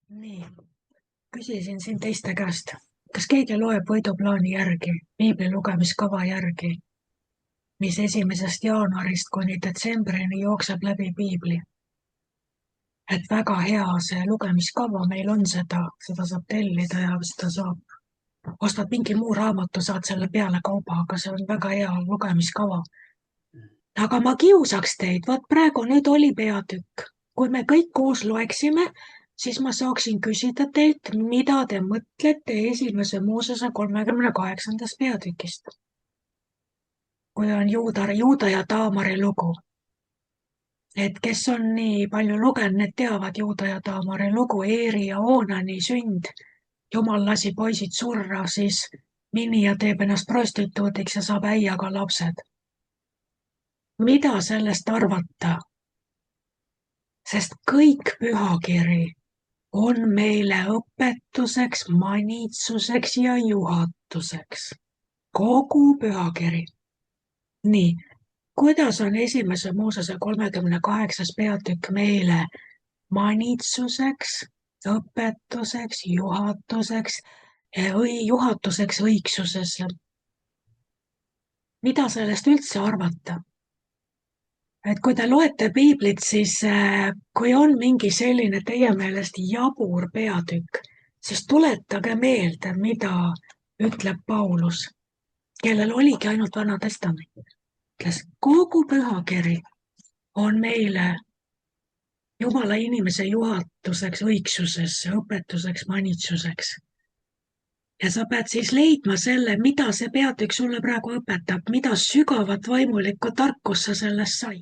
Nii, küsisin siin teiste käest, kas keegi loeb võiduplaani järgi, piibli lugemiskava järgi, mis 1. jaanuarist kuni detsembrini jookseb läbi piibli. Et väga hea see lugemiskava, meil on seda saab tellida ja seda saab, ostad mingi muu raamatu, saad selle peale kauba, aga see on väga hea lugemiskava. Aga ma kiusaks teid, vot praegu nüüd oli peatükk. Kui me kõik koos loeksime, siis ma saaksin küsida teilt, mida te mõtlete 1. Moosese 38. peatükist. Kui on Juuda ja Taamari lugu. Et kes on nii palju lugenud, need teavad Juuda ja Taamari lugu, Eeri ja Oonani sünd. Jumal lasi poisid surra, siis Minija teeb ennast prostituudiks ja saab äiaga lapsed. Mida sellest arvata? Sest kõik pühakiri on meile õpetuseks, manitsuseks ja juhatuseks. Kogu pühakiri. Nii, kuidas on 1. Moosese 38. peatükk meile manitsuseks, õpetuseks, juhatuseks õigsuses? Mida sellest üldse arvata? Et kui te loete piiblit, siis kui on mingi selline teie meelest jabur peatükk, siis tuletage meelde, mida ütleb Paulus, kellel oligi ainult Vana Testament. Ütles, kogu pühakiri on meile Jumala inimese juhatuseks, õigsuses, õpetuseks, manitsuseks. Ja sa pead siis leidma selle, mida see peatükk sulle praegu õpetab, mida sügavat vaimulikku tarkust sa sellest sai.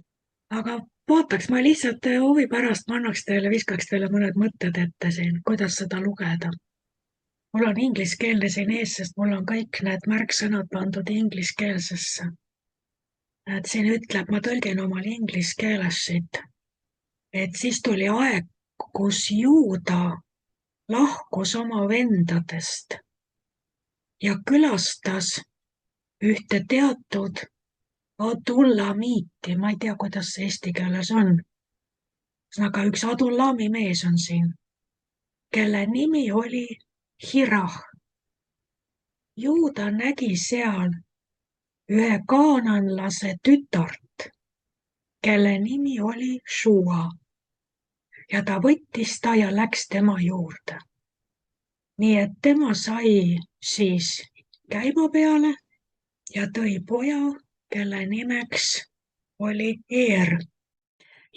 Aga vaataks, ma lihtsalt huvi pärast viskaks teile mõned mõtted ette siin, kuidas seda lugeda. Mul on ingliskeelne siin ees, sest mul on kõik need märksõnad pandud ingliskeelsesse. Et siin ütleb, ma tõlgin omal ingliskeeles siit, et siis tuli aeg, kus Juuda lahkus oma vendadest ja külastas ühte teatud Adullamiiti, ma ei tea, kuidas see eesti keeles on. Aga üks Adullami mees on siin, kelle nimi oli Hirah. Juuda nägi seal ühe kaananlase tütart, kelle nimi oli Shua. Ja ta võttis ta ja läks tema juurde. Nii et tema sai siis käima peale ja tõi poja, kelle nimeks oli Eer.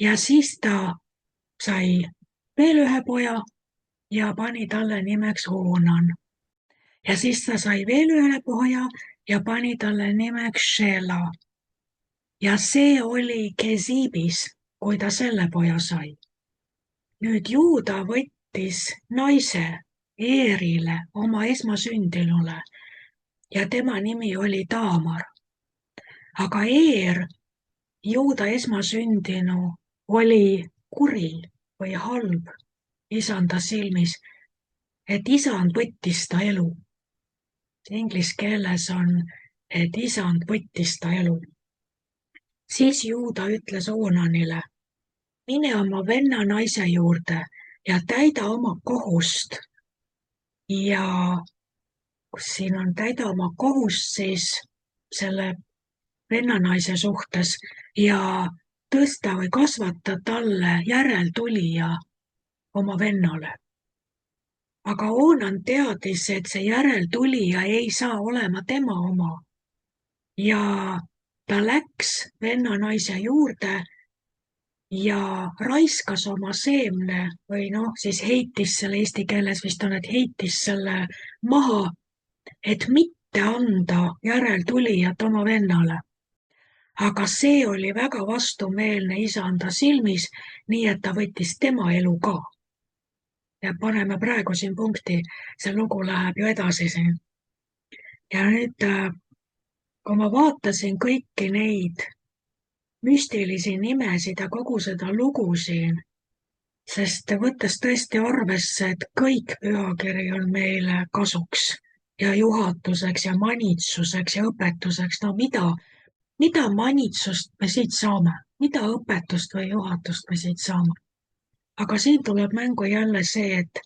Ja siis ta sai veel ühe poja ja pani talle nimeks Oonan. Ja siis ta sai veel ühe poja ja pani talle nimeks Shela. Ja see oli Kesibis, kui ta selle poja sai. Nüüd Juuda võttis naise Eerile, oma esmasündinule, ja tema nimi oli Taamar. Aga Eer, Juuda esmasündinu, oli kuri või halb isanda silmis, et isand võttis ta elu. Inglise keeles on, et isand võttis ta elu. Siis Juuda ütles Oonanile, mine oma venna naise juurde ja täida oma kohust. Ja kus siin on täida oma kohust siis selle vennanaise suhtes ja tõsta või kasvata talle järeltulija oma vennale. Aga Oonan teadis, et see järeltulija ei saa olema tema oma. Ja ta läks vennanaise juurde ja raiskas oma seemne või siis heitis selle eesti keeles vist on, et heitis selle maha, et mitte anda järeltulijat oma vennale. Aga see oli väga vastumeelne isanda silmis, nii et ta võttis tema elu ka. Ja paneme praegu siin punkti, see lugu läheb ju edasi siin. Ja nüüd, kui ma vaatasin kõiki neid müstilisi nimesid ja kogu seda lugu siin, sest võttes tõesti arvesse, et kõik pühakiri on meile kasuks ja juhatuseks ja manitsuseks ja õpetuseks, mida manitsust me siit saame, mida õpetust või juhatust me siit saame. Aga siin tuleb mängu jälle see, et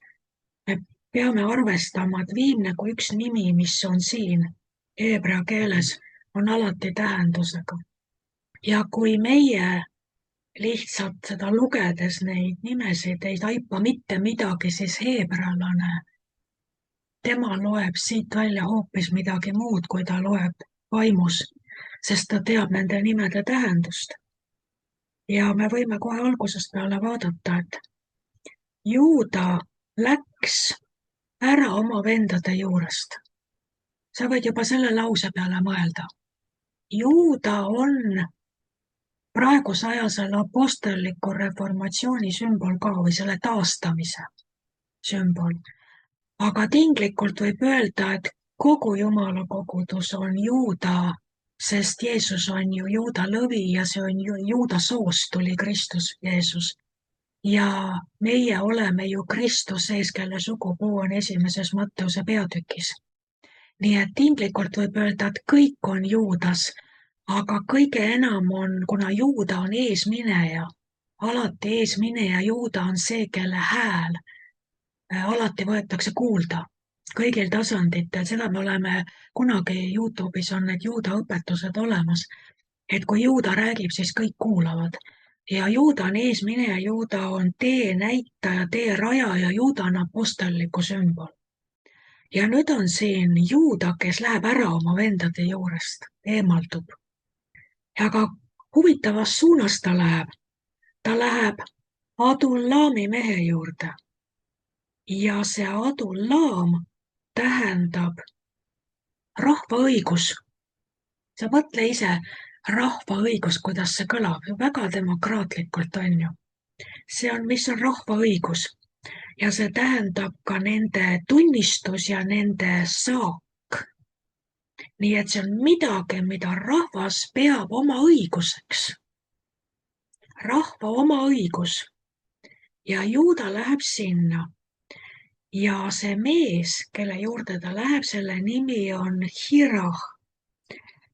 peame arvestama, et viimne kui üks nimi, mis on siin heebrea keeles, on alati tähendusega. Ja kui meie lihtsalt seda lugedes neid nimesid ei taipa mitte midagi, siis heebrealane, tema loeb siit välja hoopis midagi muud, kui ta loeb vaimus, sest ta teab nende nimede tähendust. Ja me võime kohe algusest peale vaadata, et Juuda läks ära oma vendade juurest. Sa võid juba selle lause peale mõelda. Juuda on praeguse aja selle apostelliku reformatsiooni sümbol ka või selle taastamise sümbol. Aga tinglikult võib öelda, et kogu Jumala kogudus on Juuda, sest Jeesus on ju Juuda lõvi ja see on ju Juuda soost tuli Kristus Jeesus. Ja meie oleme ju Kristus sees, kelle sugupuu on esimeses Matteuse peatükis. Nii et tinglikult võib öelda, et kõik on Juudas, aga kõige enam on, kuna Juuda on eesmineja, alati eesmineja Juuda on see, kelle hääl alati võetakse kuulda kõigil tasanditel, seda me oleme kunagi Youtube'is on need Juuda õpetused olemas, et kui Juuda räägib, siis kõik kuulavad. Ja Juuda on eesmineja, Juuda on tee näitaja, tee rajaja, Juuda on apostelliku sümbol. Ja nüüd on siin Juuda, kes läheb ära oma vendade juurest, eemaldub. Aga huvitavas suunas ta läheb. Ta läheb Adullami mehe juurde. Ja see Adullam tähendab rahvaõigus. Sa mõtle ise, rahvaõigus, kuidas see kõlab, väga demokraatlikult on ju. See on, mis on rahvaõigus ja see tähendab ka nende tunnistus ja nende saak. Nii et see on midagi, mida rahvas peab oma õiguseks. Rahva oma õigus. Ja Juuda läheb sinna. Ja see mees, kelle juurde ta läheb, selle nimi on Hirah.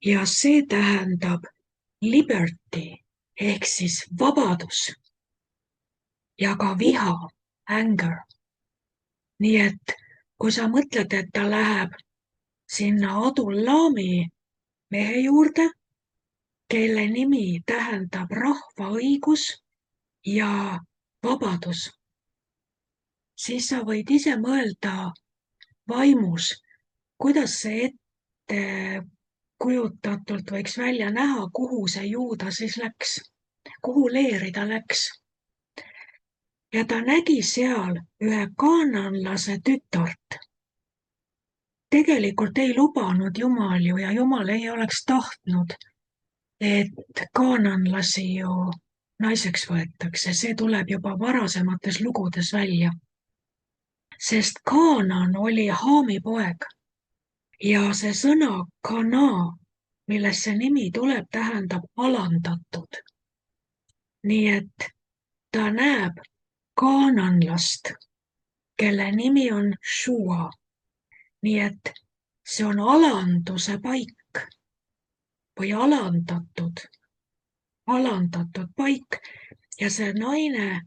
Ja see tähendab liberty ehk siis vabadus ja ka viha, anger. Nii et kui sa mõtled, et ta läheb sinna Adullami mehe juurde, kelle nimi tähendab rahvaõigus ja vabadus, siis sa võid ise mõelda vaimus, kuidas see ette kujutatult võiks välja näha, kuhu see Juuda siis läks, kuhu leeri ta läks. Ja ta nägi seal ühe kaananlase tütart. Tegelikult ei lubanud Jumal ju ja Jumal ei oleks tahtnud, et kaananlasi ju naiseks võetakse, see tuleb juba varasemates lugudes välja. Sest Kaanan oli Haami poeg. Ja see sõna kana, millest see nimi tuleb, tähendab alandatud. Nii et ta näeb kaananlast, kelle nimi on Shua. Nii et see on alanduse paik või alandatud paik ja see naine,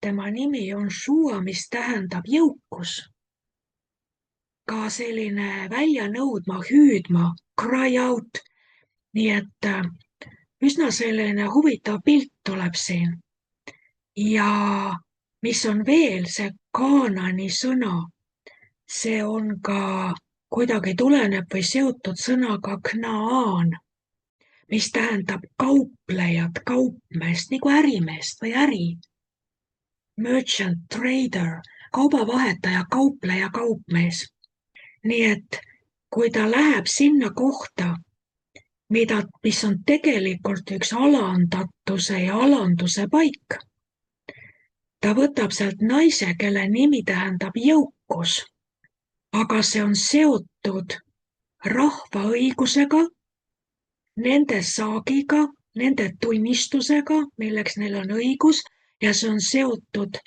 tema nimi on Shua, mis tähendab jõukus. Ka selline välja nõudma, hüüdma, cry out. Nii et üsna selline huvitav pilt tuleb siin. Ja mis on veel see Kaanani sõna, see on ka kuidagi tuleneb või seotud sõnaga knaan, mis tähendab kauplejat, kaupmeest, nagu ärimeest või äri. Merchant, trader, kaubavahetaja, kaupleja, kaupmees. Nii et kui ta läheb sinna kohta, mis on tegelikult üks alandatuse ja alanduse paik, ta võtab sealt naise, kelle nimi tähendab jõukus, aga see on seotud rahva õigusega, nende saagiga, nende tunnistusega, milleks neil on õigus, ja see on seotud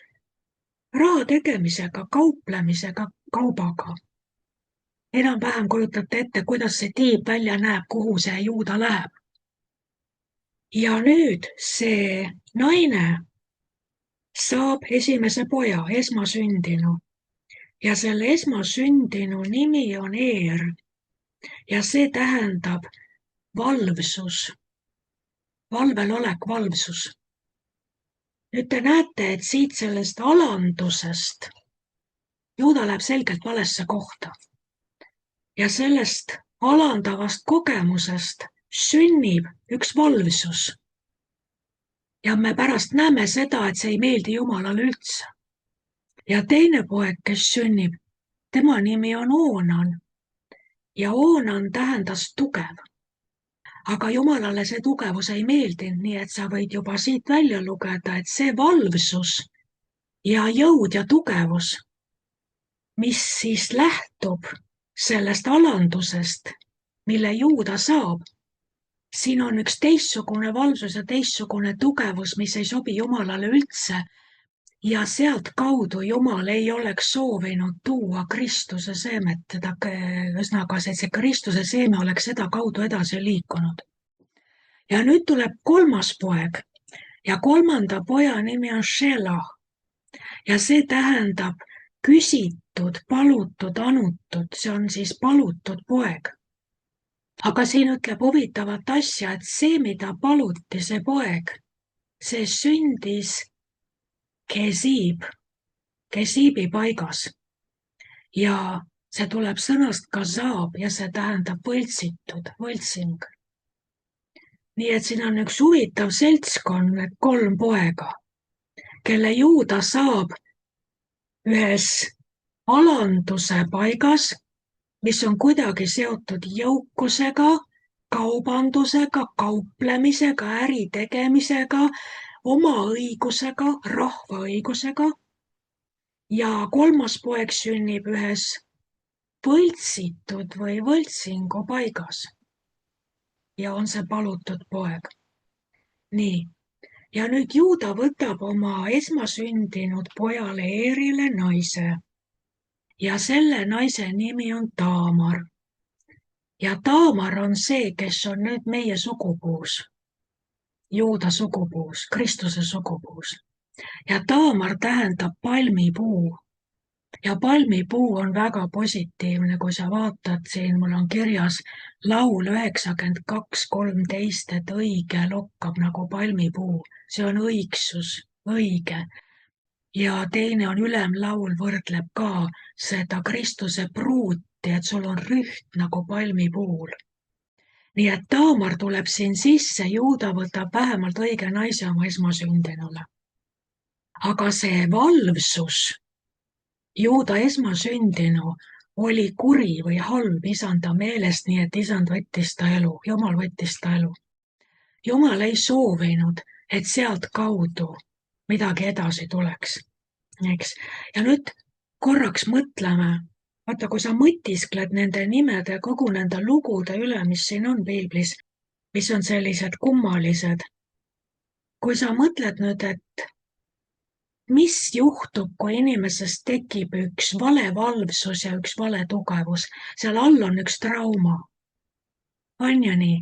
raha tegemisega, kauplemisega, kaubaga. Enam-vähem kujutate ette, kuidas see tiib välja näeb, kuhu see Juuda läheb. Ja nüüd see naine saab esimese poja, esmasündinu. ja selle esmasündinu nimi on Eer ja see tähendab valvsus, valvel olek, valvsus. Nüüd te näete, et siit sellest alandusest Juuda läheb selgelt valesse kohta ja sellest alandavast kogemusest sünnib üks valvsus. Ja me pärast näeme seda, et see ei meeldi Jumalale üldse. Ja teine poeg, kes sünnib, tema nimi on Oonan ja Oonan tähendas tugev. Aga Jumalale see tugevus ei meeldinud, nii et sa võid juba siit välja lugeda, et see valvsus ja jõud ja tugevus, mis siis lähtub sellest alandusest, mille Juuda saab, siin on üks teistsugune valvsus ja teistsugune tugevus, mis ei sobi Jumalale üldse ja sealt kaudu Jumal ei oleks soovinud tuua Kristuse seemet, ühesõnaga see Kristuse seeme oleks seda kaudu edasi liikunud. Ja nüüd tuleb kolmas poeg ja kolmanda poja nimi on Shelah ja see tähendab küsitud, palutud, anutud, see on siis palutud poeg. Aga siin ütleb huvitavat asja, et see, mida paluti, see poeg, see sündis Kesiibi paigas. Ja see tuleb sõnast kazaab ja see tähendab võltsitud, võltsing. Nii et siin on üks huvitav seltskond, need 3 poega, kelle Juuda saab ühes alanduse paigas, mis on kuidagi seotud jõukusega, kaubandusega, kauplemisega, äri tegemisega, oma õigusega, rahva õigusega. Ja 3. poeg sünnib ühes võltsitud või võltsingu paigas. Ja on see palutud poeg. Nii. Ja nüüd Juuda võtab oma esmasündinud pojale Eerile naise. Ja selle naise nimi on Taamar. Ja Taamar on see, kes on nüüd meie sugupuus. Juuda sugupuus, Kristuse sugupuus. Ja Taamar tähendab palmipuu. Ja palmipuu on väga positiivne, kui sa vaatad siin, mul on kirjas laul 92:13, et õige lokkab nagu palmipuu. See on õigsus, õige. Ja teine on ülemlaul, võrdleb ka seda Kristuse pruuti, et sul on rüht nagu palmipuul. Nii et Taamar tuleb siin sisse, Juuda võtab vähemalt õige naise oma esmasündinule. Aga see valvsus, Juuda esmasündinu, oli kuri või halb isanda meelest, nii et isand võttis ta elu, Jumal võttis ta elu. Jumal ei soovinud, et sealt kaudu midagi edasi tuleks. Eks? Ja nüüd korraks mõtleme, vaata, kui sa mõtiskled nende nimede, kogu nende lugude üle, mis siin on piiblis, mis on sellised kummalised. Kui sa mõtled nüüd, et mis juhtub, kui inimesest tekib üks vale valvsus ja üks vale tugevus, seal all on üks trauma. On ju nii?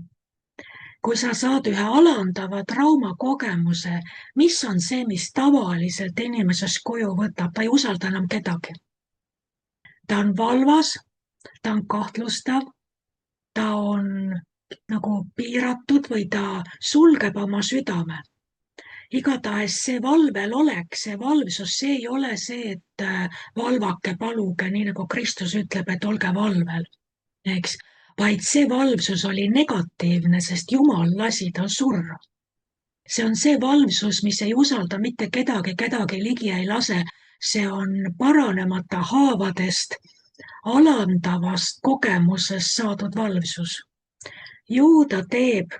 Kui sa saad ühe alandava traumakogemuse, mis on see, mis tavaliselt inimesest koju võtab, ta ei usalda enam kedagi. Ta on valvas, ta on kahtlustav, ta on nagu piiratud või ta sulgeb oma südame. Igatahes see valvel olek, see valvsus, see ei ole see, et valvake, paluge, nii nagu Kristus ütleb, et olge valvel, eks, vaid see valvsus oli negatiivne, sest Jumal lasi ta surra. See on see valvsus, mis ei usalda mitte kedagi ligi ei lase, see on paranemata haavadest, alandavast kogemusest saadud valvsus. Juuda teeb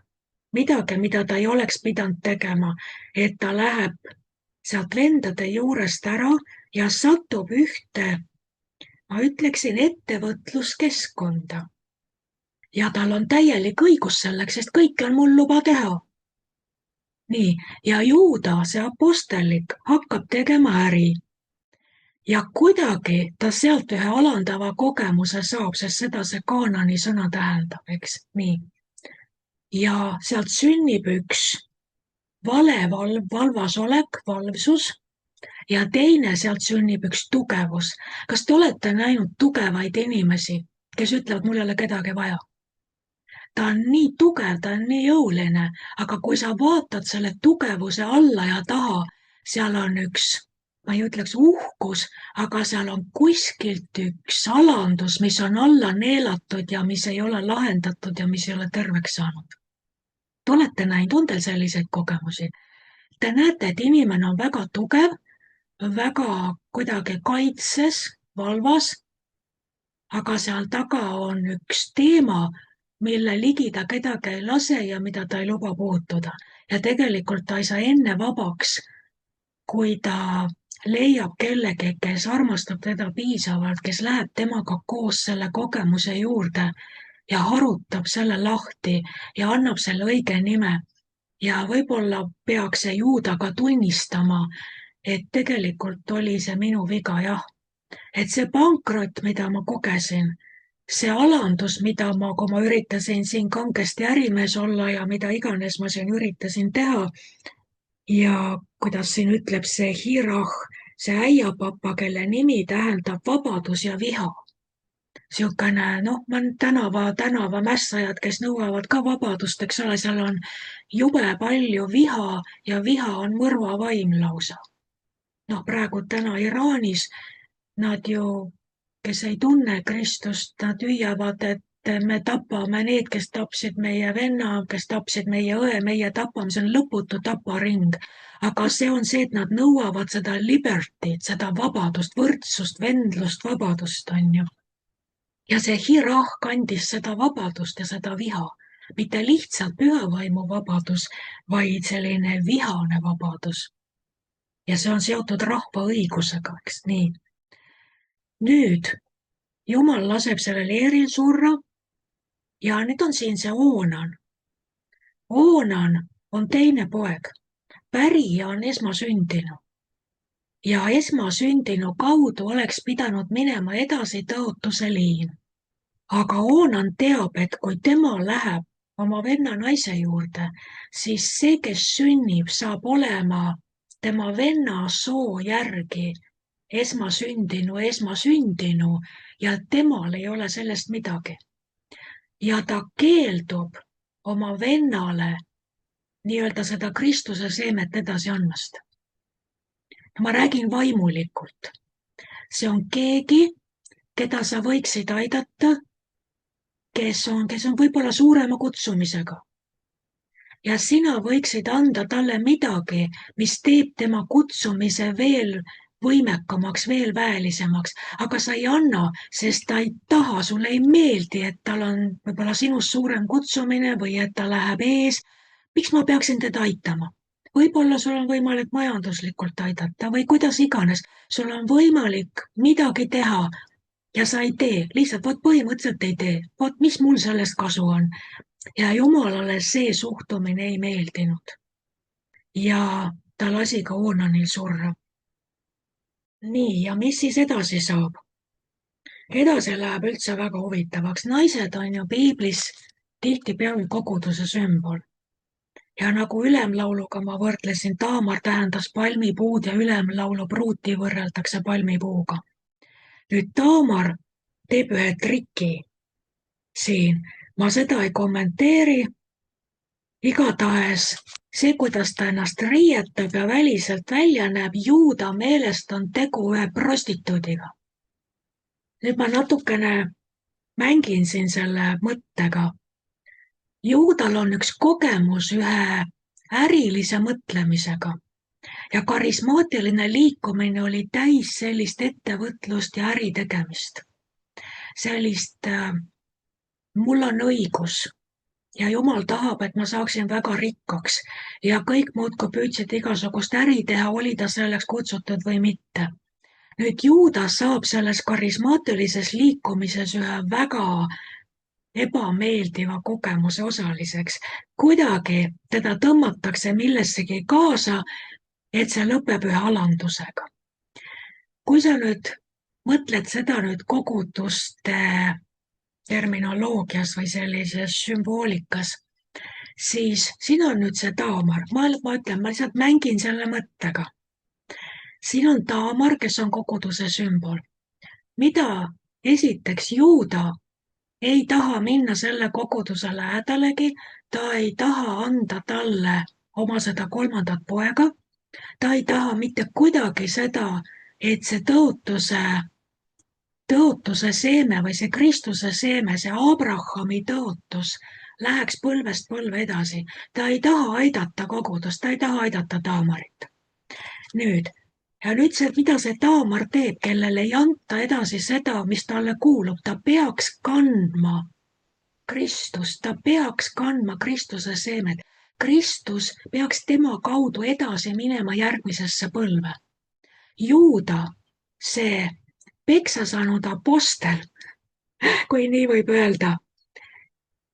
midagi, mida ta ei oleks pidanud tegema, et ta läheb sealt vendade juurest ära ja satub ühte, ma ütleksin, ettevõtluskeskkonda. Ja tal on täielik õigus selleks, sest kõike on mul luba teha. Nii, ja Juuda, see apostellik, hakkab tegema äri. Ja kuidagi ta sealt ühe alandava kogemuse saab, sest seda see Kaanani sõna tähendab, eks, nii. Ja sealt sünnib üks vale valvasolek, valvsus, ja teine, sealt sünnib üks tugevus. kas te olete näinud tugevaid inimesi, kes ütlevad, mul ei ole kedagi vaja? ta on nii tugev, ta on nii jõuline, aga kui sa vaatad selle tugevuse alla ja taha, seal on üks, ma ei ütleks uhkus, aga seal on kuskilt üks alandus, mis on alla neelatud ja mis ei ole lahendatud ja mis ei ole terveks saanud. Te olete näinud, on teil selliseid kogemusi? Te näete, et inimene on väga tugev, väga kuidagi kaitses, valvas, aga seal taga on üks teema, mille ligi ta kedagi ei lase ja mida ta ei luba puutuda. Ja tegelikult ta ei saa enne vabaks, kui ta leiab kellegi, kes armastab teda piisavalt, kes läheb temaga koos selle kogemuse juurde ja harutab selle lahti ja annab selle õige nime. Ja võib-olla peaks see juuda ka tunnistama, et tegelikult oli see minu viga, jah. Et see pankrot, mida ma kogesin, see alandus, mida kui ma üritasin siin kangesti ärimees olla ja mida iganes ma siin üritasin teha ja kuidas siin ütleb see Hirah, see äiapapa, kelle nimi tähendab vabadus ja viha. Siukene, tänavamässajad, kes nõuavad ka vabadust, eks ole, seal on jube palju viha ja viha on mõrvavaim lausa. Praegu täna Iraanis nad ju, kes ei tunne Kristust, nad hüüavad, et me tapame need, kes tapsid meie venna, kes tapsid meie õe, meie tapame, see on lõputu taparing. Aga see on see, et nad nõuavad seda liberty't, seda vabadust, võrdsust, vendlust, vabadust, on ju. Ja see Hirah kandis seda vabadust ja seda viha. Mitte lihtsalt pühavaimu vabadus, vaid selline vihane vabadus. Ja see on seotud rahva õigusega, eks nii. Nüüd Jumal laseb sellel Eeril surra ja nüüd on siin see Oonan. Oonan on teine poeg. Pärija on esmasündinu. Ja esmasündinu kaudu oleks pidanud minema edasi tõotuse liin. Aga Oonan teab, et kui tema läheb oma venna naise juurde, siis see, kes sünnib, saab olema tema venna soo järgi esmasündinu ja temal ei ole sellest midagi. Ja ta keeldub oma vennale nii-öelda seda Kristuse seemet edasi andmast. Ma räägin vaimulikult. See on keegi, keda sa võiksid aidata, kes on võib-olla suurema kutsumisega. Ja sina võiksid anda talle midagi, mis teeb tema kutsumise veel võimekamaks, veel väelisemaks, aga sa ei anna, sest ta ei taha, sulle ei meeldi, et tal on võib-olla sinust suurem kutsumine või et ta läheb ees. Miks ma peaksin teda aitama? Võib-olla sul on võimalik majanduslikult aidata või kuidas iganes. Sul on võimalik midagi teha ja sa ei tee, lihtsalt põhimõtteliselt ei tee. Mis mul sellest kasu on? Ja Jumalale see suhtumine ei meeldinud. Ja ta lasi ka Oonanil surra. Nii, ja mis siis edasi saab? Edasi läheb üldse väga huvitavaks. Naised on ju piiblis tihtipeale koguduse sümbol. Ja nagu ülemlauluga ma võrdlesin, Taamar tähendas palmipuud ja ülemlaulu pruuti võrreldakse palmipuuga. Nüüd Taamar teeb ühe triki siin. Ma seda ei kommenteeri. Igatahes see, kuidas ta ennast riietab ja väliselt välja näeb, juuda meelest on tegu ühe prostituudiga. Nüüd ma natukene mängin siin selle mõttega. Juudal on üks kogemus ühe ärilise mõtlemisega ja karismaatiline liikumine oli täis sellist ettevõtlust ja äritegemist. Sellist mul on õigus ja Jumal tahab, et ma saaksin väga rikkaks ja kõik muudkui püüdsid igasugust äri teha, oli ta selleks kutsutud või mitte. Nüüd Juudas saab selles karismaatilises liikumises ühe väga ebameeldiva kogemuse osaliseks. Kuidagi teda tõmmatakse millessegi kaasa, et see lõpeb ühe alandusega. Kui sa nüüd mõtled seda nüüd koguduste terminoloogias või sellises sümboolikas, siis siin on nüüd see Taamar. Ma ütlen, ma lihtsalt mängin selle mõttega. siin on Taamar, kes on koguduse sümbol. Mida esiteks Juuda ei taha minna selle koguduse lähedalegi, ta ei taha anda talle oma seda kolmandat poega, ta ei taha mitte kuidagi seda, et see tõotuse seeme või see Kristuse seeme, see Abrahami tõotus läheks põlvest põlve edasi. Ta ei taha aidata kogudust, ta ei taha aidata Taamarit. Nüüd, ja nüüd see, mida see Taamar teeb, kellele ei anta edasi seda, mis talle kuulub, ta peaks kandma Kristust, ta peaks kandma Kristuse seemet. Kristus peaks tema kaudu edasi minema järgmisesse põlve. Juuda, see peksa saanud apostel, kui nii võib öelda,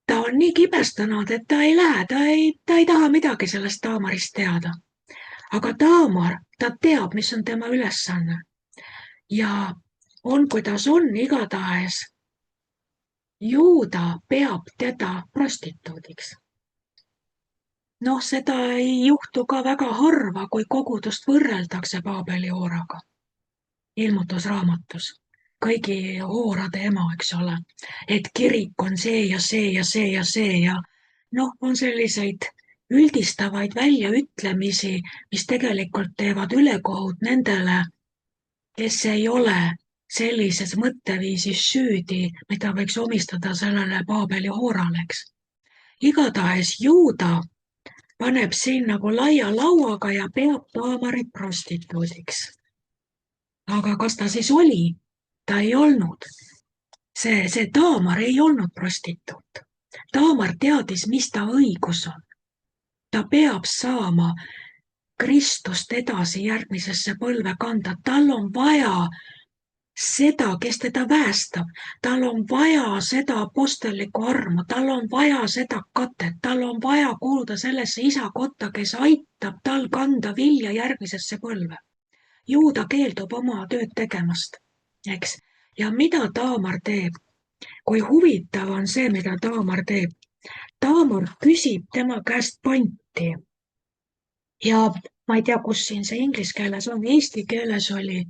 ta on nii kibestunud, et ta ei lähe, ta ei taha midagi sellest Taamarist teada. Aga Taamar, ta teab, mis on tema ülesanne. Ja on, kuidas on, igatahes Juuda peab teda prostituudiks. Noh, seda ei juhtu ka väga harva, kui kogudust võrreldakse Paabeli hooraga. Ilmutusraamatus. Kõigi hoorade ema, eks ole. Et kirik on see ja see ja see ja see ja noh, on selliseid üldistavaid väljaütlemisi, mis tegelikult teevad ülekohut nendele, kes ei ole sellises mõtteviisis süüdi, mida võiks omistada sellele Paabeli hoorale, eks. Igatahes Juuda paneb siin nagu laia lauaga ja peab Taamarit prostituudiks. Aga kas ta siis oli? Ta ei olnud. See Taamar ei olnud prostituut. Taamar teadis, mis ta õigus on. Ta peab saama Kristust edasi järgmisesse põlve kanda. Tal on vaja seda, kes teda päästab. Tal on vaja seda apostellikku armu, tal on vaja seda katet, tal on vaja kuuluda sellesse isakotta, kes aitab tal kanda vilja järgmisesse põlve. Juuda keeldub oma tööd tegemast, eks. Ja mida Taamar teeb? Kui huvitav on see, mida Taamar teeb. Taamar küsib tema käest panti. Ja ma ei tea, kus siin see inglise keeles on, eesti keeles oli,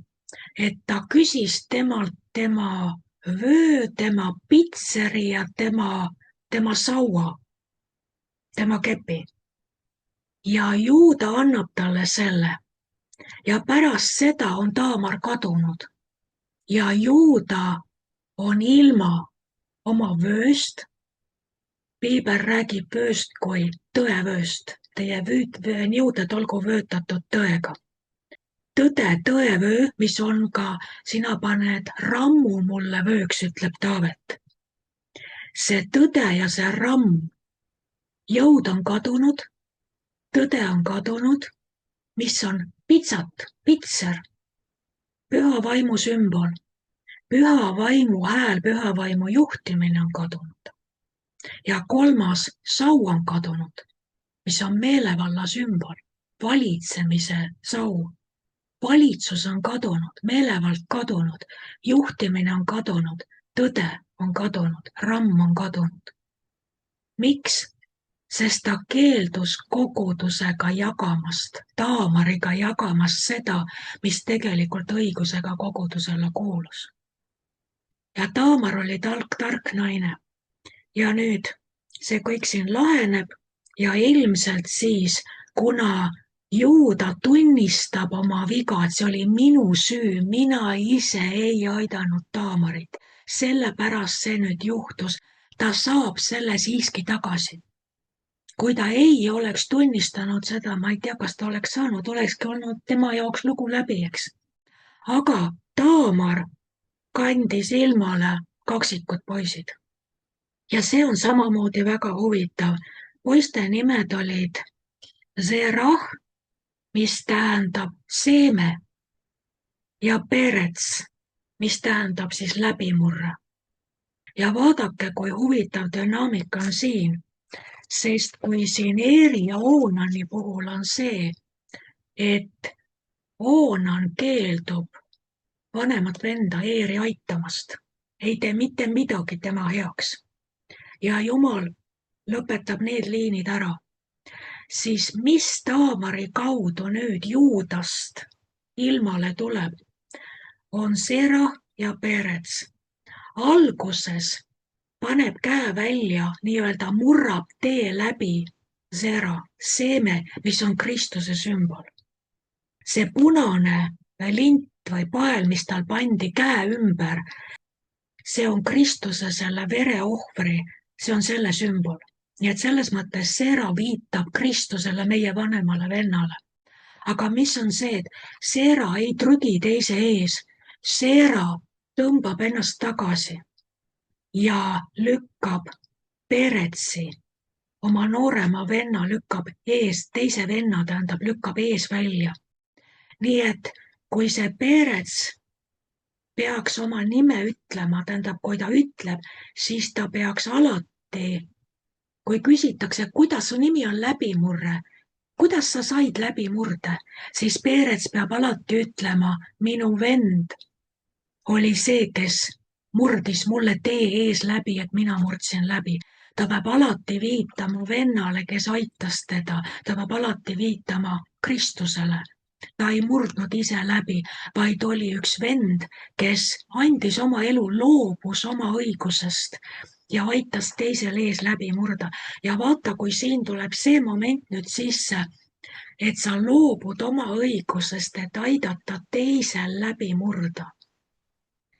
et ta küsis temalt tema vöö, tema pitseri ja tema saua, tema kepi. Ja Juuda annab talle selle. Ja pärast seda on Taamar kadunud. Ja Juuda on ilma oma vööst. Piiber räägib vööst kui tõevööst. Teie niuded olgu vöötatud tõega. Tõde, tõevöö, mis on ka, sina paned rammu mulle vööks, ütleb Taavet. See tõde ja see ramm, jõud on kadunud, tõde on kadunud, mis on pitsat, pitser, püha vaimu sümbol, püha vaimu hääl, püha vaimu juhtimine on kadunud. Ja kolmas, sau on kadunud, mis on meelevalla sümbol, valitsemise sau. Valitsus on kadunud, meelevald kadunud, juhtimine on kadunud, tõde on kadunud, ramm on kadunud. Miks? Sest ta keeldus kogudusega jagamast, Taamariga jagamast seda, mis tegelikult õigusega kogudusele kuulus. Ja Taamar oli tark naine. Ja nüüd see kõik siin laheneb ja ilmselt siis, kuna Juuda tunnistab oma viga, et see oli minu süü, mina ise ei aidanud Taamarit. Sellepärast see nüüd juhtus. Ta saab selle siiski tagasi. Kui ta ei oleks tunnistanud seda, ma ei tea, kas ta oleks saanud, olekski olnud tema jaoks lugu läbi, eks. Aga Taamar kandis ilmale kaksikud poisid. Ja see on samamoodi väga huvitav. Poiste nimed olid Zerah, mis tähendab seeme, ja Perets, mis tähendab siis läbimurre. Ja vaadake, kui huvitav dünaamika on siin, sest kui siin Eeri ja Oonani puhul on see, et Oonan keeldub vanemat venda Eeri aitamast, ei tee mitte midagi tema heaks. Ja Jumal lõpetab need liinid ära. Siis mis Taamari kaudu nüüd Juudast ilmale tuleb, on Serah ja Perets. Alguses paneb käe välja, nii-öelda murrab tee läbi Serah, seeme, mis on Kristuse sümbol. See punane lint või pael, mis tal pandi käe ümber, see on Kristuse selle vereohvri, see on selle sümbol. Nii et selles mõttes Serah viitab Kristusele, meie vanemale vennale. Aga mis on see, et Serah ei trügi teise ees. Serah tõmbab ennast tagasi ja lükkab Peretsi, oma noorema venna lükkab ees, teise venna lükkab ees välja. Nii et kui see Perets peaks oma nime ütlema, kui ta ütleb, siis ta peaks alati, kui küsitakse, kuidas su nimi on läbimurre, kuidas sa said läbimurde, siis Perets peab alati ütlema, minu vend oli see, kes murdis mulle tee ees läbi, et mina murdsin läbi. Ta peab alati viitama vennale, kes aitas teda, ta peab alati viitama Kristusele. Ta ei murdnud ise läbi, vaid oli üks vend, kes andis oma elu, loobus oma õigusest ja aitas teisel ees läbi murda. Ja vaata, kui siin tuleb see moment nüüd sisse, et sa loobud oma õigusest, et aidata teisel läbi murda.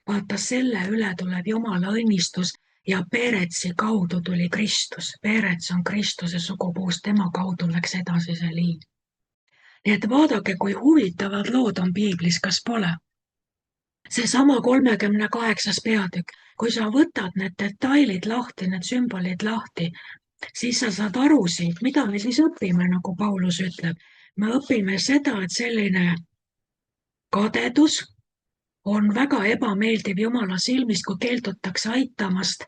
Vaata, selle üle tuleb Jumala õnnistus ja Peretsi kaudu tuli Kristus. Perets on Kristuse sugupuust, tema kaudu läks edasi see liin. Nii et vaadake, kui huvitavad lood on piiblis, kas pole? Seesama 38. peatükk, kui sa võtad need detailid lahti, need sümbolid lahti, siis sa saad aru siit, mida me siis õpime, nagu Paulus ütleb. Me õpime seda, et selline kadedus on väga ebameeldiv Jumala silmis, kui keeldutakse aitamast.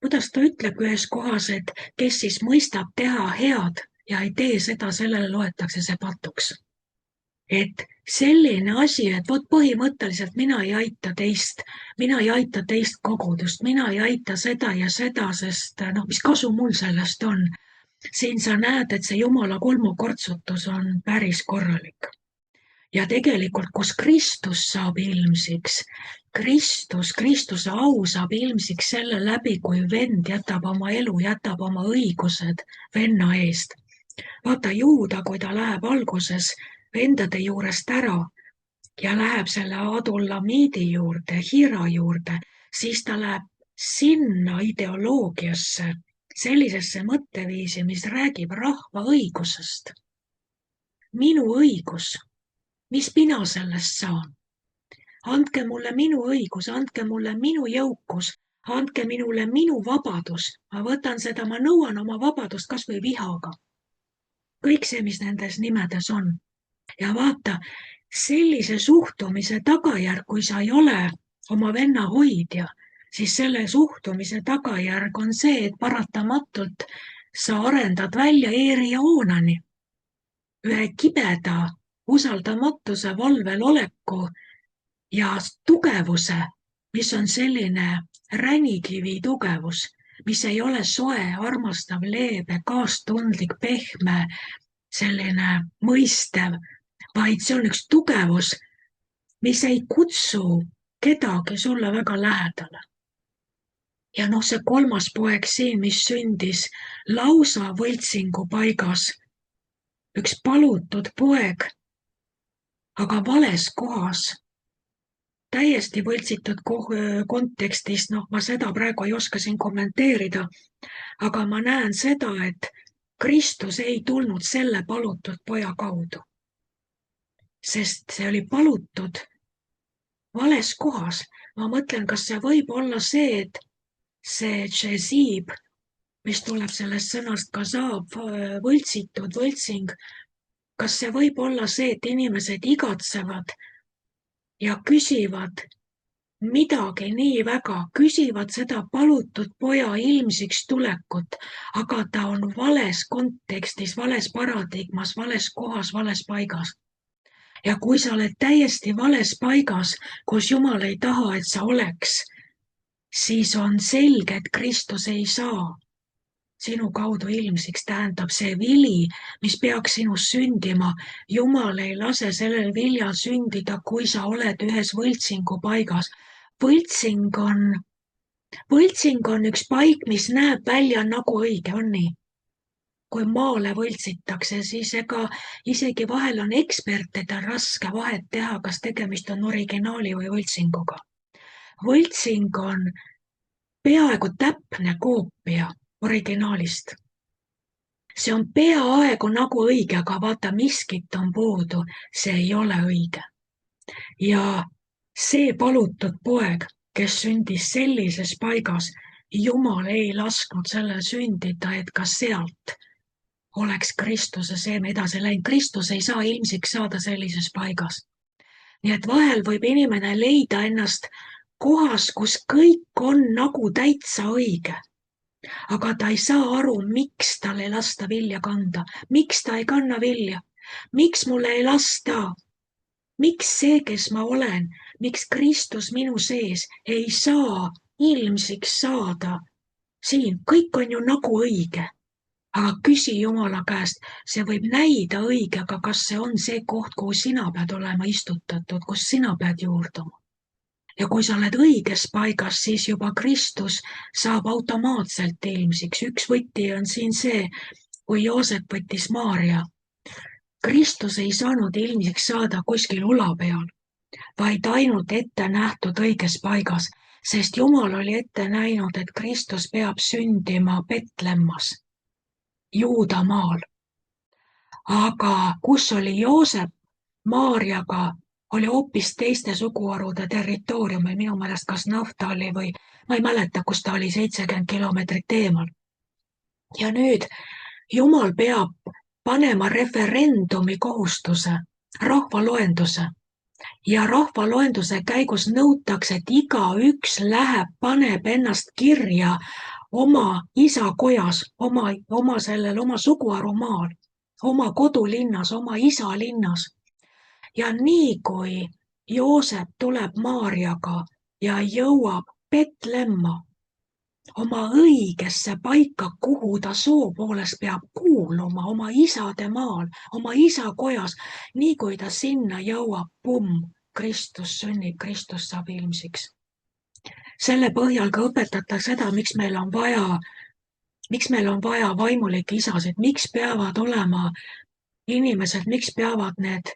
Kuidas ta ütleb ühes kohas, et kes siis mõistab teha head ja ei tee seda, sellele loetakse see patuks. Et selline asi, et vot põhimõtteliselt mina ei aita teist kogudust, mina ei aita seda ja seda, sest mis kasu mul sellest on. Siin sa näed, et see Jumala kolmukortsutus on päris korralik. Ja tegelikult, kus Kristus saab ilmsiks, Kristuse au saab ilmsiks selle läbi, kui vend jätab oma elu, jätab oma õigused venna eest. Vaata Juuda, kui ta läheb alguses vendade juurest ära ja läheb selle Adulamiidi juurde, Hira juurde, siis ta läheb sinna ideoloogiasse, sellisesse mõtteviisi, mis räägib rahva õigusest. Minu õigus. Mis mina sellest saan? Andke mulle minu õigus, andke mulle minu jõukus, andke minule minu vabadus. Ma võtan seda, ma nõuan oma vabadust kas või vihaga. Kõik see, mis nendes nimedes on. Ja vaata, sellise suhtumise tagajärg, kui sa ei ole oma venna hoidja, siis selle suhtumise tagajärg on see, et paratamatult sa arendad välja Eeri ja Oonani. Ühe kibeda usaldamatuse, valvel oleku ja tugevuse, mis on selline ränikivi tugevus, mis ei ole soe, armastav, leebe, kaastundlik, pehme, selline mõistev, vaid see on üks tugevus, mis ei kutsu kedagi sulle väga lähedale. Ja see 3. poeg siin, mis sündis lausa võltsingu paigas, üks palutud poeg, aga vales kohas, täiesti võltsitud kontekstis, ma seda praegu ei oska siin kommenteerida, aga ma näen seda, et Kristus ei tulnud selle palutud poja kaudu, sest see oli palutud vales kohas. Ma mõtlen, kas see võib olla see, et see džesiib, mis tuleb sellest sõnast ka saab, võltsitud, võltsing, kas see võib olla see, et inimesed igatsevad ja küsivad midagi nii väga, küsivad seda palutud poja ilmsiks tulekut, aga ta on vales kontekstis, vales paradigmas, vales kohas, vales paigas. Ja kui sa oled täiesti vales paigas, kus Jumal ei taha, et sa oleks, siis on selge, et Kristus ei saa sinu kaudu ilmsiks, tähendab see vili, mis peaks sinus sündima. Jumal ei lase sellel viljal sündida, kui sa oled ühes võltsingu paigas. võltsing on, võltsing on üks paik, mis näeb välja nagu õige, on nii? Kui maale võltsitakse, siis ega isegi vahel on ekspertidel raske vahet teha, kas tegemist on originaali või võltsinguga. võltsing on peaaegu täpne koopia originaalist. See on peaaegu nagu õige, aga vaata, miskit on puudu, see ei ole õige. Ja see palutud poeg, kes sündis sellises paigas, Jumal ei lasknud sellel sündida, et ka sealt oleks Kristuse seeme edasi läinud. Kristus ei saa ilmsiks saada sellises paigas. Nii et vahel võib inimene leida ennast kohas, kus kõik on nagu täitsa õige. Aga ta ei saa aru, miks tal ei lasta vilja kanda. Miks ta ei kanna vilja? Miks mulle ei lasta? Miks see, kes ma olen, miks Kristus minu sees ei saa ilmsiks saada? Siin kõik on ju nagu õige. Aga küsi Jumala käest, see võib näida õige, aga kas see on see koht, kuhu sina pead olema istutatud, kus sina pead juurduma? Ja kui sa oled õiges paigas, siis juba Kristus saab automaatselt ilmsiks. Üks võti on siin see, kui Joosep võttis Maarja. Kristus ei saanud ilmsiks saada kuskil ula peal, vaid ainult ette nähtud õiges paigas, sest Jumal oli ette näinud, et Kristus peab sündima Betlemmas, Juudamaal. Aga kus oli Joosep Maarjaga, oli hoopis teiste suguharude territooriumil, minu meelest kas Naftali või ma ei mäleta, kus ta oli 70 kilomeetrit eemal. Ja nüüd Jumal peab panema referendumi kohustuse, rahvaloenduse. Ja rahvaloenduse käigus nõutakse, et igaüks läheb, paneb ennast kirja oma isa kojas, oma suguharu maal, oma kodulinnas, oma isa linnas. Ja nii kui Joosep tuleb Maarjaga ja jõuab Betlemma, oma õigesse paika, kuhu ta soo poolest peab kuuluma, oma isade maal, oma isa kojas, nii kui ta sinna jõuab, Kristus sünnib, Kristus saab ilmsiks. Selle põhjal ka õpetatakse seda, miks meil on vaja vaimulikke isasid, miks peavad olema inimesed, miks peavad need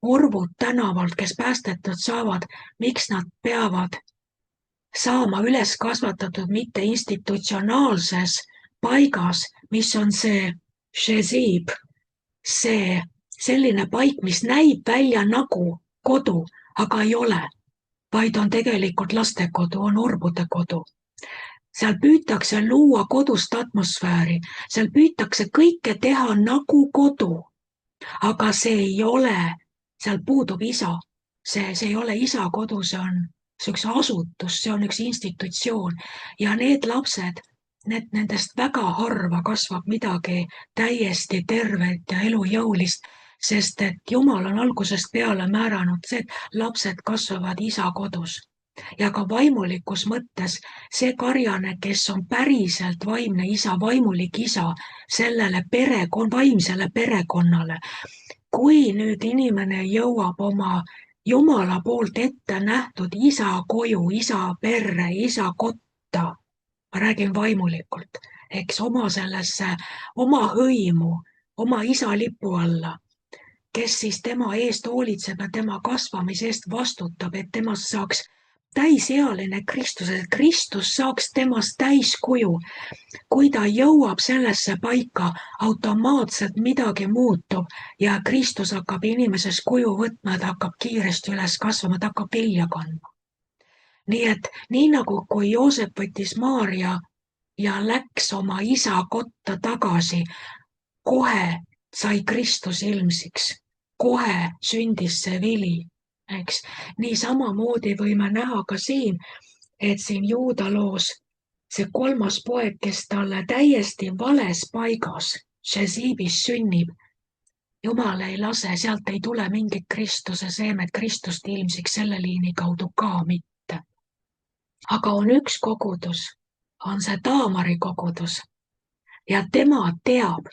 urvud tänavalt, kes päästetud saavad, miks nad peavad saama üles kasvatatud mitte institutsionaalses paigas, mis on see šezib, see selline paik, mis näib välja nagu kodu, aga ei ole, vaid on tegelikult lastekodu, on urbude kodu. Seal püütakse luua kodust atmosfääri, seal püütakse kõike teha nagu kodu, aga see ei ole, seal puudub isa. See ei ole isa kodu, see on üks asutus, see on üks institutsioon ja need lapsed, nendest väga harva kasvab midagi täiesti tervet ja elujõulist, sest et Jumal on algusest peale määranud see, et lapsed kasvavad isa kodus. Ja ka vaimulikus mõttes see karjane, kes on päriselt vaimne isa, vaimulik isa sellele vaimsele perekonnale, kui nüüd inimene jõuab oma Jumala poolt ette nähtud isa koju, isa perre, isa kotta, ma räägin vaimulikult, eks oma hõimu, oma isa lipu alla, kes siis tema eest hoolitseb ja tema kasvamise eest vastutab, et temast saaks täisealine Kristus saaks temast täiskuju. Kui ta jõuab sellesse paika, automaatselt midagi muutub ja Kristus hakkab inimeses kuju võtma, ta hakkab kiiresti üles kasvama, ta hakkab vilja kandma. Nii et nii nagu kui Joosep võttis Maarja ja läks oma isa kotta tagasi, kohe sai Kristus ilmsiks, kohe sündis see vili. Eks? Nii samamoodi võime näha ka siin, et siin Juuda loos see kolmas poeg, kes talle täiesti vales paigas, šezibis sünnib, Jumal ei lase, sealt ei tule mingit Kristuse seemet, Kristust ilmsiks selle liini kaudu ka mitte. Aga on üks kogudus, on see Taamari kogudus, ja tema teab,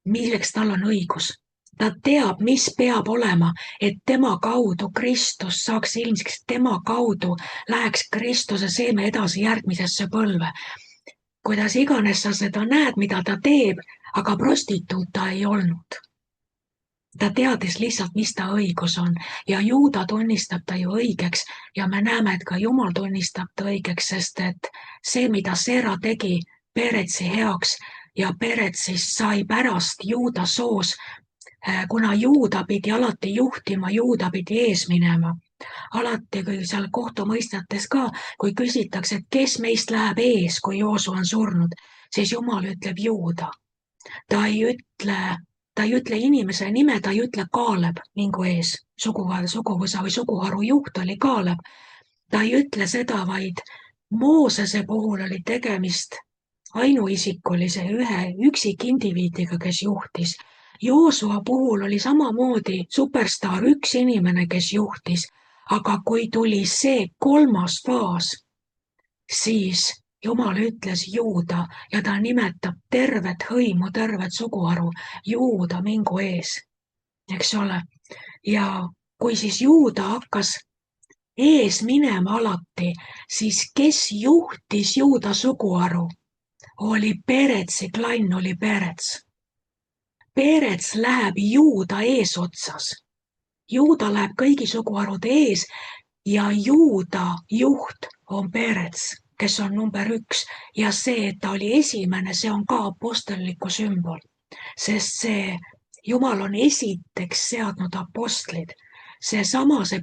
milleks tal on õigus. Ta teab, mis peab olema, et tema kaudu Kristus saaks ilmsiks, tema kaudu läheks Kristuse seeme edasi järgmisesse põlve. Kuidas iganes sa seda näed, mida ta teeb, aga prostituut ta ei olnud. Ta teadis lihtsalt, mis ta õigus on ja Juuda tunnistab ta ju õigeks ja me näeme, et ka Jumal tunnistab ta õigeks, sest et see, mida Seera tegi Peretsi heaks ja Perets siis sai pärast Juuda soos, kuna Juuda pidi alati juhtima, Juuda pidi ees minema. Alati, kui seal kohtumõistjates ka, kui küsitakse, et kes meist läheb ees, kui Joosu on surnud, siis Jumal ütleb Juuda. Ta ei ütle inimese nime, ta ei ütle Kaaleb mingu ees, suguvõsa või suguharu juht oli Kaaleb. Ta ei ütle seda, vaid Moosese puhul oli tegemist ainuisikulise ühe üksikindiviidiga, kes juhtis. Joosua puhul oli samamoodi superstaar, üks inimene, kes juhtis, aga kui tuli see kolmas faas, siis Jumal ütles Juuda ja ta nimetab tervet hõimu, tervet suguharu, Juuda mingu ees, eks ole. Ja kui siis Juuda hakkas ees minema alati, siis kes juhtis Juuda suguharu? Oli Peretsi klann, oli Perets. Perets läheb Juuda eesotsas. Juuda läheb kõigi suguharude ees ja Juuda juht on Perets, kes on number 1 ja see, et ta oli esimene, see on ka apostelliku sümbol, sest see Jumal on esiteks seadnud apostlid. See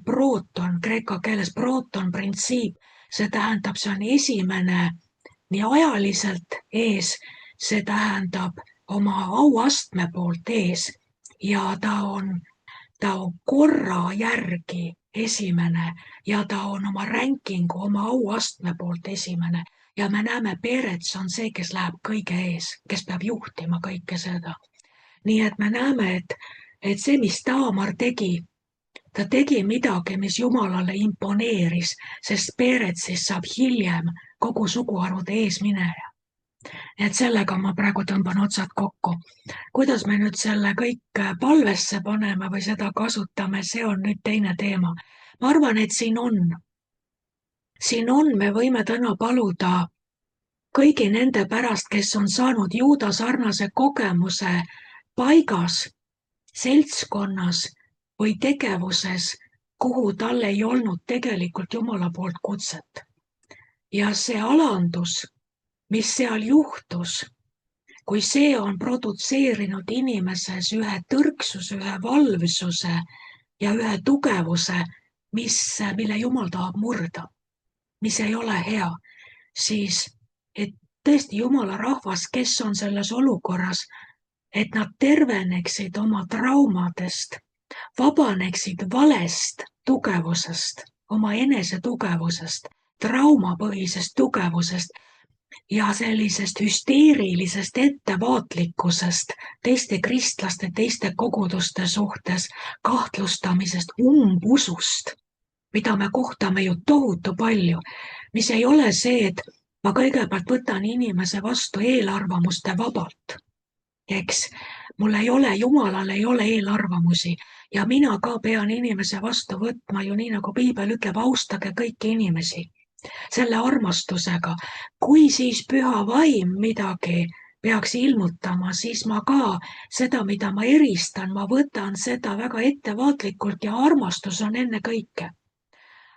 proton, kreeka keeles proton printsiip, see tähendab, see on esimene nii ajaliselt ees, see tähendab oma auastme poolt ees ja ta on korra järgi esimene ja ta on oma rankingu, oma auastme poolt esimene ja me näeme, Perets on see, kes läheb kõige ees, kes peab juhtima kõike seda. Nii et me näeme, et see, mis Taamar tegi, ta tegi midagi, mis Jumalale imponeeris, sest Peretsist saab hiljem kogu suguharude eesmineja. Et sellega ma praegu tõmban otsad kokku. Kuidas me nüüd selle kõik palvesse paneme või seda kasutame, see on nüüd teine teema. Ma arvan, et siin on, me võime täna paluda kõigi nende pärast, kes on saanud Juuda sarnase kogemuse paigas, seltskonnas või tegevuses, kuhu tal ei olnud tegelikult Jumala poolt kutset. Ja see alandus, mis seal juhtus, kui see on produtseerinud inimeses ühe tõrksuse, ühe valvsuse ja ühe tugevuse, mille Jumal tahab murda, mis ei ole hea, siis et tõesti Jumala rahvas, kes on selles olukorras, et nad terveneksid oma traumadest, vabaneksid valest tugevusest, oma enese tugevusest, traumapõhisest tugevusest ja sellisest hüsteerilisest ettevaatlikkusest teiste kristlaste, teiste koguduste suhtes, kahtlustamisest, umbusust, mida me kohtame ju tohutu palju, mis ei ole see, et ma kõigepealt võtan inimese vastu eelarvamuste vabalt. Eks, mul ei ole, Jumalal ei ole eelarvamusi ja mina ka pean inimese vastu võtma ju nii, nagu piibel ütleb, austage kõiki inimesi. Selle armastusega, kui siis püha vaim midagi peaks ilmutama, siis ma ka seda, mida ma eristan, ma võtan seda väga ettevaatlikult ja armastus on enne kõike.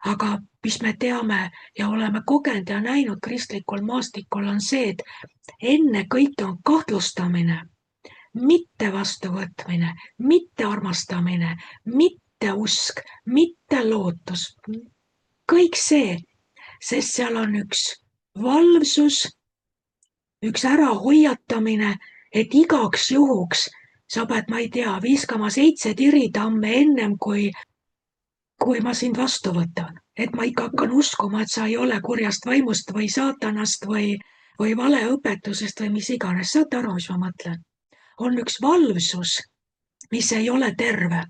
Aga mis me teame ja oleme kogenud ja näinud kristlikul maastikul on see, et enne kõike on kahtlustamine, mitte vastuvõtmine, mitte armastamine, mitte usk, mitte lootus. Kõik see, sest seal on üks valvsus, üks ärahoiatamine, et igaks juhuks sa pead, ma ei tea, viskama 7 tiritamme ennem, kui ma sind vastu võtan. Et ma ikka hakkan uskuma, et sa ei ole kurjast vaimust või saatanast või valeõpetusest või mis iganes. Saate aru, mis ma mõtlen? On üks valvsus, mis ei ole terve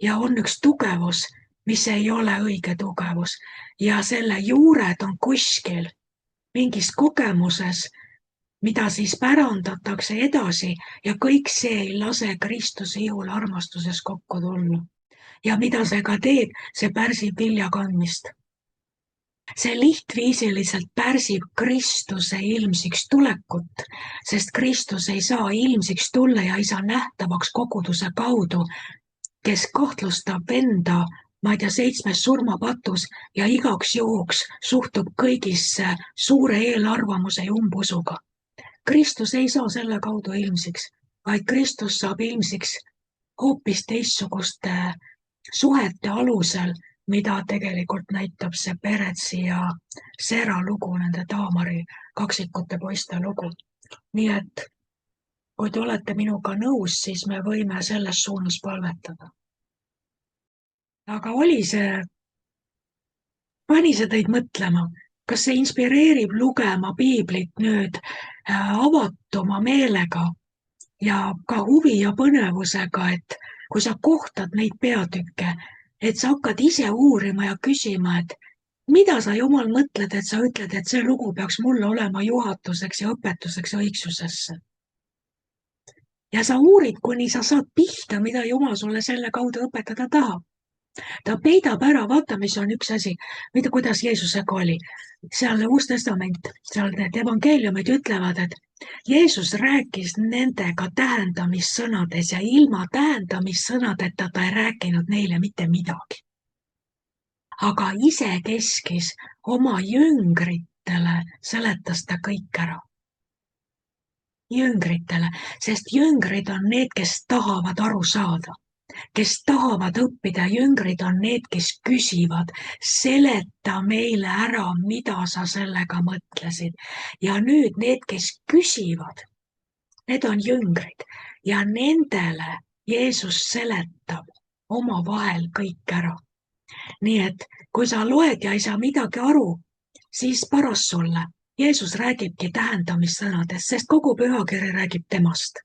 ja on üks tugevus, mis ei ole õige tugevus ja selle juured on kuskil mingis kogemuses, mida siis pärandatakse edasi ja kõik see ei lase Kristuse ihule armastuses kokku tulla. Ja mida see ka teeb, see pärsib vilja kandmist. See lihtviisiliselt pärsib Kristuse ilmsiks tulekut, sest Kristus ei saa ilmsiks tulla ja ei saa nähtavaks koguduse kaudu, kes kahtlustab enda, ma ei tea, 7 surmapatus ja igaks juhuks suhtub kõigisse suure eelarvamuse ja umbusuga. Kristus ei saa selle kaudu ilmsiks, vaid Kristus saab ilmsiks hoopis teistsuguste suhete alusel, mida tegelikult näitab see Peretsi ja Sera lugu, nende Taamari kaksikute poiste lugu. Nii et kui te olete minuga nõus, siis me võime selles suunas palvetada. Aga pani see teid mõtlema, kas see inspireerib lugema piiblit nüüd avatuma meelega ja ka huvi ja põnevusega, et kui sa kohtad neid peatükke, et sa hakkad ise uurima ja küsima, et mida sa, Jumal, mõtled, et sa ütled, et see lugu peaks mulle olema juhatuseks ja õpetuseks õigsusesse. Ja sa uurid, kuni sa saad pihta, mida Jumal sulle selle kaudu õpetada tahab. Ta peidab ära, vaata, mis on üks asi, kuidas Jeesusega oli. Seal Uus Testament, seal need evangeeliumid ütlevad, et Jeesus rääkis nendega tähendamissõnades ja ilma tähendamissõnadeta ta ei rääkinud neile mitte midagi. Aga isekeskis oma jüngritele seletas ta kõik ära. Jüngritele, sest jüngrid on need, kes tahavad aru saada. Kes tahavad õppida, jüngrid on need, kes küsivad, seleta meile ära, mida sa sellega mõtlesid. Ja nüüd need, kes küsivad, need on jüngrid ja nendele Jeesus seletab omavahel kõik ära. Nii et kui sa loed ja ei saa midagi aru, siis paras sulle. Jeesus räägibki tähendamissõnades, sest kogu pühakiri räägib temast.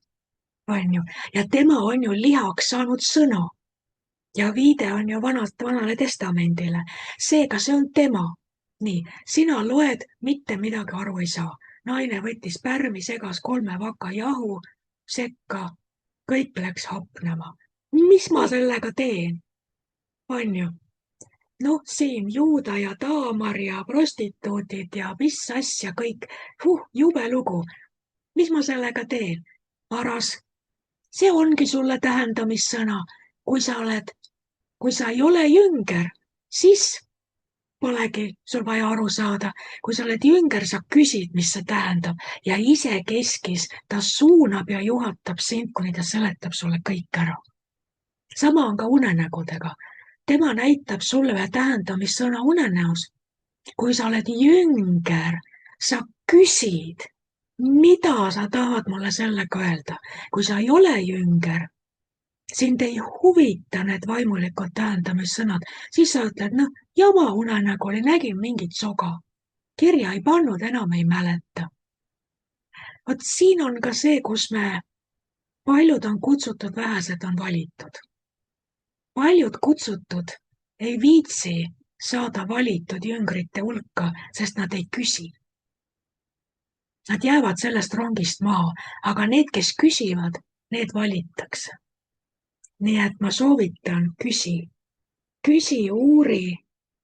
Ja tema on ju lihaks saanud sõna ja viide on ju vanale testamendile. Seega see on tema. Nii, sina loed, mitte midagi aru ei saa. Naine võttis pärmi, segas 3 vaka jahu sekka, kõik läks hapnema. Mis ma sellega teen? On ju? Noh, siin Juuda ja Taamar ja prostituudid ja mis asja kõik. Jube lugu. Mis ma sellega teen? Paras. See ongi sulle tähendamissõna. Kui sa ei ole jünger, siis polegi sul vaja aru saada. Kui sa oled jünger, sa küsid, mis see tähendab ja isekeskis ta suunab ja juhatab sind, kuni ta seletab sulle kõik ära. Sama on ka unenägudega. Tema näitab sulle tähendamissõna unenäos. Kui sa oled jünger, sa küsid, mida sa tahad mulle sellega öelda? Kui sa ei ole jünger, sind ei huvita need vaimulikud tähendamissõnad, siis sa ütled, jama unenägu oli, nägin mingit soga. Kirja ei pannud, enam ei mäleta. Vot siin on ka see, kus paljud on kutsutud, vähesed on valitud. Paljud kutsutud ei viitsi saada valitud jüngrite hulka, sest nad ei küsi. Nad jäävad sellest rongist maha, aga need, kes küsivad, need valitakse. Nii et ma soovitan, küsi, uuri,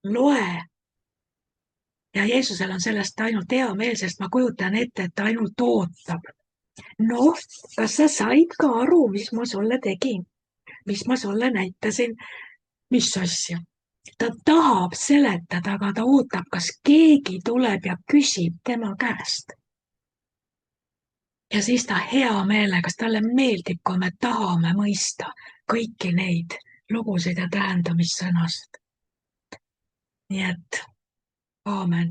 loe. Ja Jeesusel on sellest ainult hea meel, sest ma kujutan ette, et ta ainult ootab. Noh, kas sa said ka aru, mis ma sulle tegin? Mis ma sulle näitasin? Mis asja? Ta tahab seletada, aga ta ootab, kas keegi tuleb ja küsib tema käest. Ja siis ta hea meelega, kas talle meeldib, kui me tahame mõista kõiki neid lugusid ja tähendamissõnasid. Nii et aamen.